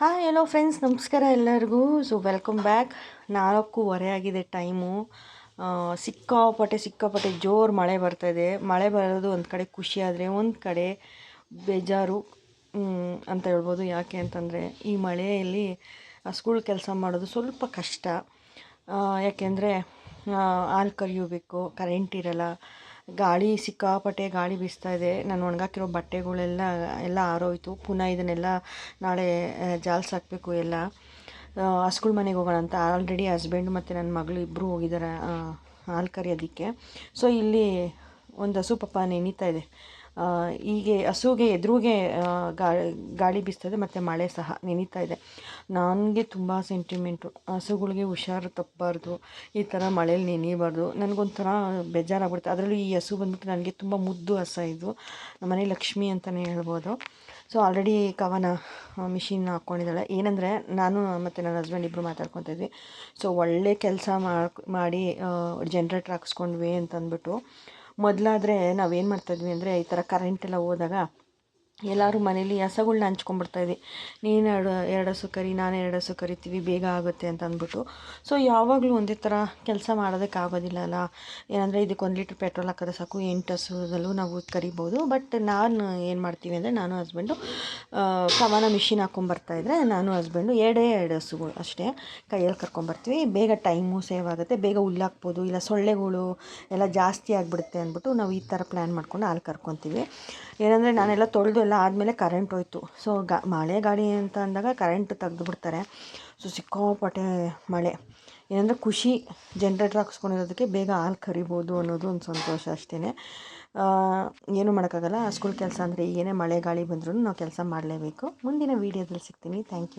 Hi hello friends, ನಮಸ್ಕಾರ ಎಲ್ಲರಿಗೂ. So welcome back. 4:15 ಆಗಿದೆ ಟೈಮು. ಸಿಕ್ಕಾಪಟ್ಟೆ ಜೋರು ಮಳೆ ಬರ್ತಾಯಿದೆ. ಮಳೆ ಬರೋದು ಒಂದು ಕಡೆ ಖುಷಿ, ಆದರೆ ಒಂದು ಕಡೆ ಬೇಜಾರು ಅಂತ ಹೇಳ್ಬೋದು. ಯಾಕೆ ಅಂತಂದರೆ ಈ ಮಳೆಯಲ್ಲಿ ಸ್ಕೂಲ್ ಕೆಲಸ ಮಾಡೋದು ಸ್ವಲ್ಪ ಕಷ್ಟ. ಯಾಕೆಂದರೆ ಹಾಲು ಕರಿಯಬೇಕು, ಕರೆಂಟ್ ಇರಲ್ಲ, ಸಿಕ್ಕಾಪಟ್ಟೆ ಗಾಳಿ ಬೀಸ್ತಾ ಇದೆ. ನಾನು ಒಣಗಾಕಿರೋ ಬಟ್ಟೆಗಳೆಲ್ಲ ಆರೋಯ್ತು. ಪುನಃ ಇದನ್ನೆಲ್ಲ ನಾಳೆ ಜಾಲ್ಸಾಕಬೇಕು ಎಲ್ಲ. ಹಸ್ಗಳ ಮನೆಗೆ ಹೋಗೋಣ ಅಂತ ಆಲ್ರೆಡಿ ಹಸ್ಬೆಂಡ್ ಮತ್ತು ನನ್ನ ಮಗಳು ಇಬ್ಬರು ಹೋಗಿದ್ದಾರೆ ಹಾಲು ಕರಿಯೋದಕ್ಕೆ. ಸೊ ಇಲ್ಲಿ ಒಂದು ಹಸು ಪಾಪ ನೆನೀತಾ ಇದೆ. ಹೀಗೆ ಹಸುಗೆ ಎದುರಿಗೆ ಗಾಳಿ ಬೀಸ್ತದೆ ಮತ್ತು ಮಳೆ ಸಹ ನೆನೀತಾ ಇದೆ. ನನಗೆ ತುಂಬ ಸೆಂಟಿಮೆಂಟು. ಹಸುಗಳಿಗೆ ಹುಷಾರು ತಪ್ಪಬಾರ್ದು, ಈ ಥರ ಮಳೇಲಿ ನೆನೀಬಾರ್ದು. ನನಗೊಂಥರ ಬೇಜಾರಾಗ್ಬಿಡುತ್ತೆ. ಅದರಲ್ಲೂ ಈ ಹಸು ಬಂದ್ಬಿಟ್ಟು ನನಗೆ ತುಂಬ ಮುದ್ದು ಹಸು ಇದು. ನಮ್ಮನೆ ಲಕ್ಷ್ಮಿ ಅಂತಲೇ ಹೇಳ್ಬೋದು. ಸೊ ಆಲ್ರೆಡಿ ಕವನ ಮಿಷಿನ್ ಹಾಕ್ಕೊಂಡಿದ್ದಾಳೆ. ಏನಂದರೆ ನಾನು ಮತ್ತು ನನ್ನ ಹಸ್ಬೆಂಡ್ ಇಬ್ಬರು ಮಾತಾಡ್ಕೊತಿದ್ವಿ. ಸೊ ಒಳ್ಳೆ ಕೆಲಸ ಮಾಡಿ ಜನ್ರೇಟ್ರ್ ಹಾಕ್ಸ್ಕೊಂಡ್ವಿ ಅಂತಂದ್ಬಿಟ್ಟು. ಮೊದಲಾದರೆ ನಾವೇನು ಮಾಡ್ತಾಯಿದ್ವಿ ಅಂದರೆ, ಈ ಥರ ಕರೆಂಟೆಲ್ಲ ಹೋದಾಗ ಎಲ್ಲರೂ ಮನೇಲಿ ಹಸುಗಳ್ನ ಹಂಚ್ಕೊಂಡ್ಬಿಡ್ತಾಯಿದ್ವಿ. ನೀನು ಎರಡು ಹಸು ಕರಿ, ನಾನು 2 ಹಸು ಕರಿತೀವಿ, ಬೇಗ ಆಗುತ್ತೆ ಅಂತ ಅಂದ್ಬಿಟ್ಟು. ಸೊ ಯಾವಾಗಲೂ ಒಂದೇ ಥರ ಕೆಲಸ ಮಾಡೋದಕ್ಕಾಗೋದಿಲ್ಲ ಅಲ್ಲ. ಏನಂದರೆ ಇದಕ್ಕೆ 1 ಲೀಟ್ರ್ ಪೆಟ್ರೋಲ್ ಹಾಕಿದ್ರೆ ಸಾಕು, 8 ಹಸುದಲ್ಲೂ ನಾವು ಕರಿಬೋದು. ಬಟ್ ನಾನು ಏನು ಮಾಡ್ತೀವಿ ಅಂದರೆ, ನಾನು ಹಸ್ಬೆಂಡು ಕವನ ಮಿಷಿನ್ ಹಾಕ್ಕೊಂಬರ್ತಾಯಿದ್ರೆ ನಾನು ಹಸ್ಬೆಂಡು 2 ಹಸುಗಳು ಅಷ್ಟೇ ಕೈಯಲ್ಲಿ ಕರ್ಕೊಂಬರ್ತೀವಿ. ಬೇಗ ಟೈಮು ಸೇವ್ ಆಗುತ್ತೆ, ಬೇಗ ಹುಲ್ಲಾಕ್ಬೋದು. ಇಲ್ಲ ಸೊಳ್ಳೆಗಳು ಎಲ್ಲ ಜಾಸ್ತಿ ಆಗಿಬಿಡುತ್ತೆ ಅಂದ್ಬಿಟ್ಟು ನಾವು ಈ ಥರ ಪ್ಲ್ಯಾನ್ ಮಾಡ್ಕೊಂಡು ಹಾಲು ಕರ್ಕೊತೀವಿ. ಏನಂದರೆ ನಾನೆಲ್ಲ ತೊಳೆದು ಎಲ್ಲ ಆದಮೇಲೆ ಕರೆಂಟ್ ಹೋಯ್ತು. ಸೊ ಮಳೆ ಗಾಳಿ ಅಂತ ಅಂದಾಗ ಕರೆಂಟ್ ತೆಗ್ದುಬಿಡ್ತಾರೆ. ಸೊ ಸಿಕ್ಕಾಪಟ್ಟೆ ಮಳೆ. ಏನಂದರೆ ಖುಷಿ, ಜನ್ರೇಟ್ರ್ ಹಾಕ್ಸ್ಕೊಂಡಿರೋದಕ್ಕೆ ಬೇಗ ಹಾಲು ಕರಿಬೋದು ಅನ್ನೋದು ಒಂದು ಸಂತೋಷ ಅಷ್ಟೇ. ಏನೂ ಮಾಡೋಕ್ಕಾಗಲ್ಲ. ಸ್ಕೂಲ್ ಕೆಲಸ ಅಂದರೆ ಏನೇ ಮಳೆ ಗಾಳಿ ಬಂದ್ರೂ ನಾವು ಕೆಲಸ ಮಾಡಲೇಬೇಕು. ಮುಂದಿನ ವೀಡಿಯೋದಲ್ಲಿ ಸಿಗ್ತೀನಿ. Thank you.